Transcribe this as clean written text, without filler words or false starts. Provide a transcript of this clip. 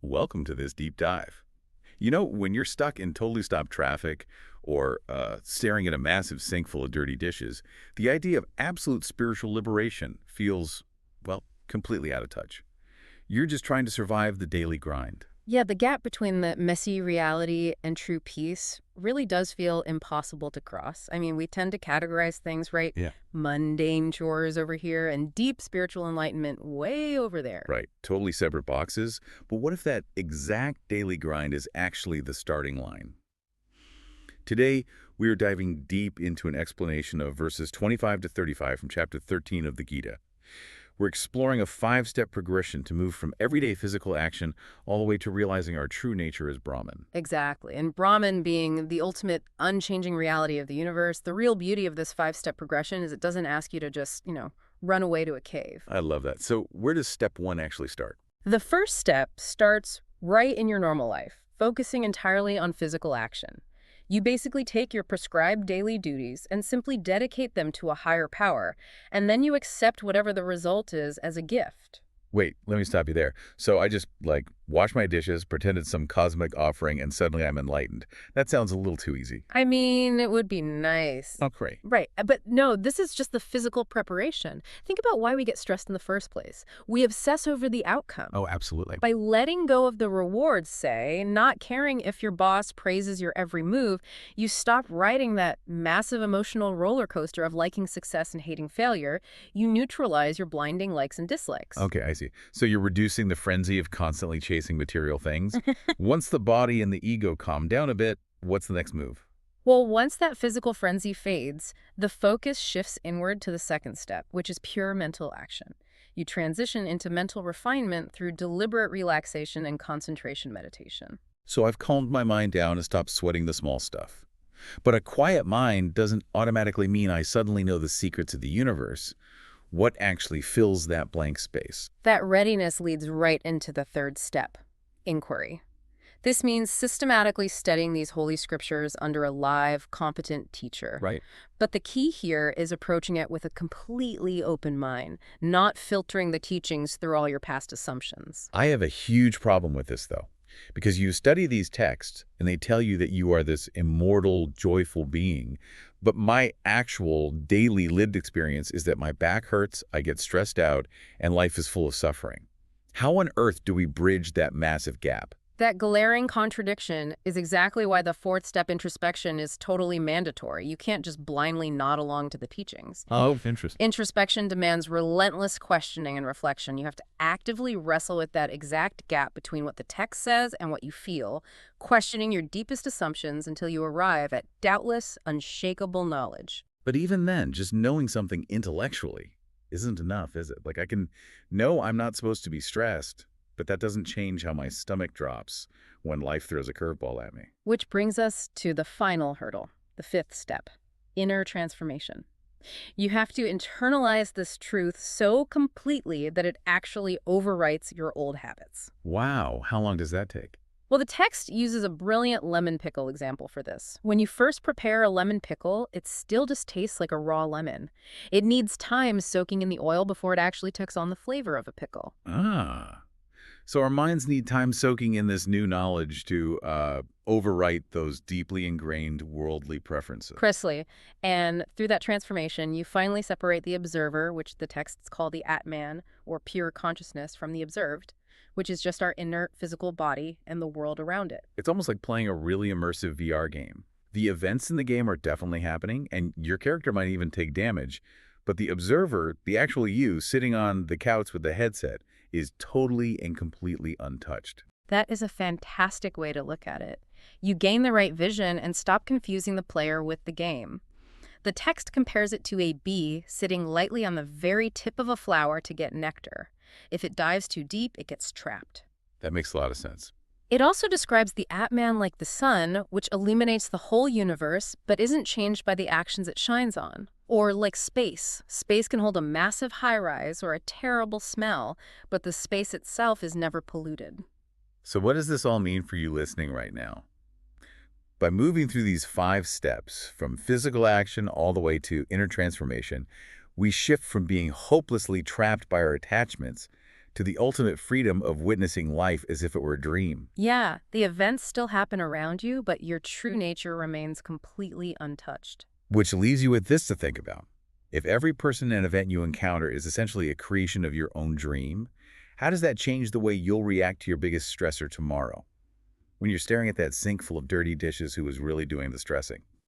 Welcome to this deep dive. When you're stuck in totally stopped traffic or staring at a massive sink full of dirty dishes, the idea of absolute spiritual liberation feels, well, completely out of touch. You're just trying to survive the daily grind. Yeah, the gap between the messy reality and true peace really does feel impossible to cross. I mean, we tend to categorize things, right? Yeah. Mundane chores over here and deep spiritual enlightenment way over there. Right, totally separate boxes. But what if that exact daily grind is actually the starting line? Today, we are diving deep into an explanation of verses 25 to 35 from chapter 13 of the Gita. We're exploring a five-step progression to move from everyday physical action all the way to realizing our true nature as Brahman. Exactly. And Brahman being the ultimate unchanging reality of the universe, the real beauty of this five-step progression is it doesn't ask you to just, run away to a cave. I love that. So where does step one actually start? The first step starts right in your normal life, focusing entirely on physical action. You basically take your prescribed daily duties and simply dedicate them to a higher power, and then you accept whatever the result is as a gift. Wait, let me stop you there. So I just, wash my dishes, pretend it's some cosmic offering, and suddenly I'm enlightened. That sounds a little too easy. I mean, it would be nice. Oh, great. Right, but no, this is just the physical preparation. Think about why we get stressed in the first place. We obsess over the outcome. Oh, absolutely. By letting go of the rewards, say, not caring if your boss praises your every move, you stop riding that massive emotional roller coaster of liking success and hating failure. You neutralize your blinding likes and dislikes. Okay, I see. So you're reducing the frenzy of constantly chasing material things. Once the body and the ego calm down a bit, what's the next move? Well, once that physical frenzy fades, the focus shifts inward to the second step, which is pure mental action. You transition into mental refinement through deliberate relaxation and concentration meditation. So I've calmed my mind down and stopped sweating the small stuff. But a quiet mind doesn't automatically mean I suddenly know the secrets of the universe. What actually fills that blank space? That readiness leads right into the third step, inquiry. This means systematically studying these holy scriptures under a live, competent teacher. Right. But the key here is approaching it with a completely open mind, not filtering the teachings through all your past assumptions. I have a huge problem with this, though, because you study these texts and they tell you that you are this immortal, joyful being. But my actual daily lived experience is that my back hurts, I get stressed out, and life is full of suffering. How on earth do we bridge that massive gap? That glaring contradiction is exactly why the fourth step introspection is totally mandatory. You can't just blindly nod along to the teachings. Oh, interesting. Introspection demands relentless questioning and reflection. You have to actively wrestle with that exact gap between what the text says and what you feel, questioning your deepest assumptions until you arrive at doubtless, unshakable knowledge. But even then, just knowing something intellectually isn't enough, is it? I can know I'm not supposed to be stressed, but that doesn't change how my stomach drops when life throws a curveball at me. Which brings us to the final hurdle, the fifth step, inner transformation. You have to internalize this truth so completely that it actually overwrites your old habits. Wow, how long does that take? Well, the text uses a brilliant lemon pickle example for this. When you first prepare a lemon pickle, it still just tastes like a raw lemon. It needs time soaking in the oil before it actually takes on the flavor of a pickle. Ah. So our minds need time soaking in this new knowledge to overwrite those deeply ingrained worldly preferences. Precisely. And through that transformation, you finally separate the observer, which the texts call the Atman, or pure consciousness, from the observed, which is just our inert physical body and the world around it. It's almost like playing a really immersive VR game. The events in the game are definitely happening, and your character might even take damage, but the observer, the actual you, sitting on the couch with the headset, is totally and completely untouched. That is a fantastic way to look at it. You gain the right vision and stop confusing the player with the game. The text compares it to a bee sitting lightly on the very tip of a flower to get nectar. If it dives too deep, it gets trapped. That makes a lot of sense. It also describes the Atman like the sun, which illuminates the whole universe, but isn't changed by the actions it shines on. Or like space. Space can hold a massive high-rise or a terrible smell, but the space itself is never polluted. So what does this all mean for you listening right now? By moving through these 5 steps, from physical action all the way to inner transformation, we shift from being hopelessly trapped by our attachments to the ultimate freedom of witnessing life as if it were a dream. Yeah, the events still happen around you, but your true nature remains completely untouched. Which leaves you with this to think about. If every person and event you encounter is essentially a creation of your own dream, how does that change the way you'll react to your biggest stressor tomorrow? When you're staring at that sink full of dirty dishes, who is really doing the stressing?